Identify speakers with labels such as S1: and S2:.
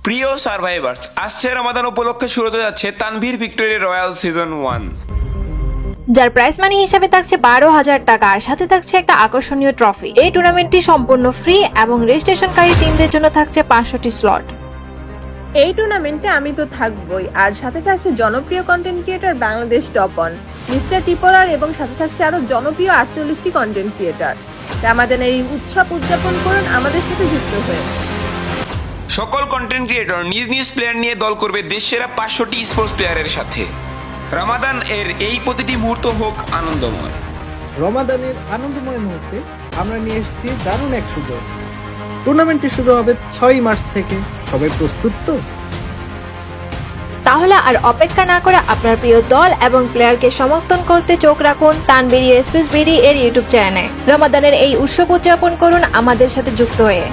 S1: প্রিয় সার্ভাইভার্স, আসছে রমাদান উপলক্ষে শুরু হতে যাচ্ছে তানভীর ভিক্টোরি রয়্যাল সিজন 1।
S2: যার প্রাইস মানি হিসাবে থাকছে 12,000 টাকা আর সাথে থাকছে একটা আকর্ষণীয় ট্রফি। এই টুর্নামেন্টটি সম্পূর্ণ ফ্রি এবং রেজিস্ট্রেশনকারী টিমদের জন্য থাকছে 500টি স্লট।
S3: এই টুর্নামেন্টে আমি তো থাকবই, আর সাথে থাকছে জনপ্রিয় content creator Bangladesh top on mister টিপোলার এবং সাথে থাকছে আরো জনপ্রিয় 48টি কন্টেন্ট ক্রিয়েটর। আমাদের এই উৎসব উদযাপন করুন আমাদের সাথে যুক্ত হয়ে।
S1: সকল কন্টেন্ট ক্রিয়েটর নিজ নিজ প্লেয়ার নিয়ে দল করবে দেশসেরা 500টি স্পোর্টস প্লেয়ারের সাথে। রমাদান এর এই প্রতিটি মুহূর্ত হোক আনন্দময়।
S4: রমাদানের আনন্দময় মুহূর্তে আমরা নিয়ে এসেছি দারুণ এক সুযোগ। টুর্নামেন্টটি শুরু হবে 6 মার্চ থেকে। সবাই প্রস্তুত তো?
S2: তাহলে আর অপেক্ষা না করে আপনার প্রিয় দল এবং প্লেয়ারকে সমর্থন করতে চোখ রাখুন তানভীর স্পেস বিডি এর ইউটিউব চ্যানেলে। রমাদানের এই উৎসব উদযাপন করুন আমাদের সাথে যুক্ত হয়ে।